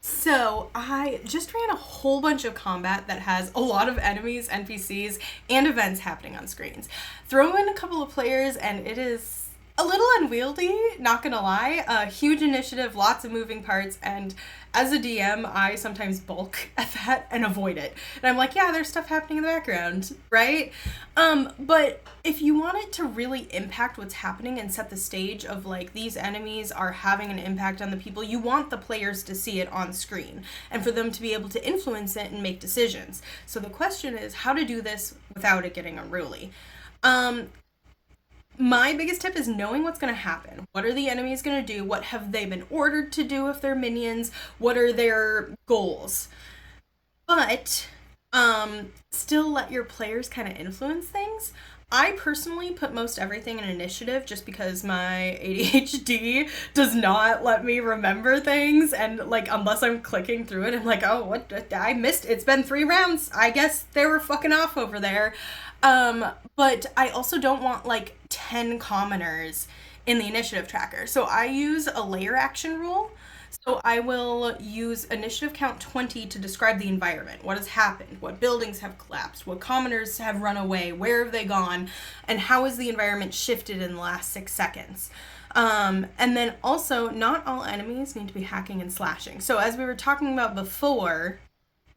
So I just ran a whole bunch of combat that has a lot of enemies, NPCs, and events happening on screens. Throw in a couple of players and it is a little unwieldy, not gonna lie. A huge initiative, lots of moving parts, and as a DM, I sometimes bulk at that and avoid it. And I'm like, yeah, there's stuff happening in the background, right? But if you want it to really impact what's happening and set the stage of like these enemies are having an impact on the people, you want the players to see it on screen and for them to be able to influence it and make decisions. So the question is how to do this without it getting unruly. Um, my biggest tip is knowing what's going to happen. What are the enemies going to do? What have they been ordered to do if they're minions? What are their goals? But still let your players kind of influence things. I personally put most everything in initiative just because my ADHD does not let me remember things. And, like, unless I'm clicking through it, I'm like, oh, what? I missed. It's been 3 rounds. I guess they were fucking off over there. But I also don't want, like, 10 commoners in the initiative tracker. So I use a layer action rule. So I will use initiative count 20 to describe the environment. What has happened? What buildings have collapsed? What commoners have run away? Where have they gone? And how has the environment shifted in the last 6 seconds? And then also, not all enemies need to be hacking and slashing. So as we were talking about before,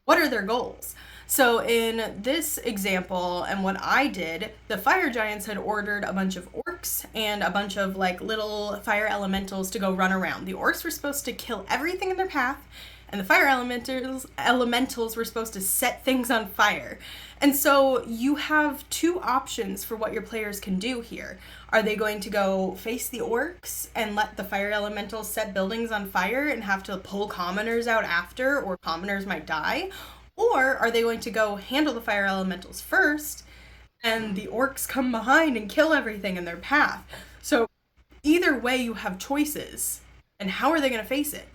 what are their goals? So in this example, and what I did, the fire giants had ordered a bunch of orcs and a bunch of like little fire elementals to go run around. The orcs were supposed to kill everything in their path, and the fire elementals were supposed to set things on fire. And so you have two options for what your players can do here. Are they going to go face the orcs and let the fire elementals set buildings on fire and have to pull commoners out after, or commoners might die? Or are they going to go handle the fire elementals first and the orcs come behind and kill everything in their path? So either way, you have choices. And how are they going to face it?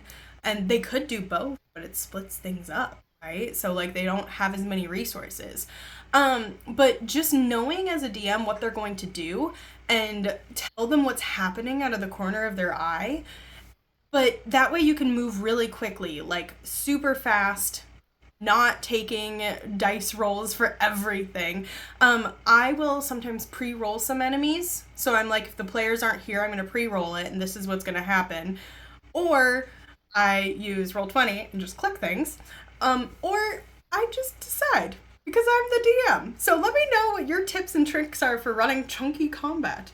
And they could do both, but it splits things up, right? So like they don't have as many resources. But just knowing as a DM what they're going to do and tell them what's happening out of the corner of their eye. But that way you can move really quickly, like super fast, not taking dice rolls for everything. I will sometimes pre-roll some enemies. So I'm like, if the players aren't here, I'm going to pre-roll it, and this is what's going to happen. Or I use Roll20 and just click things. Or I just decide because I'm the DM. So let me know what your tips and tricks are for running chunky combat.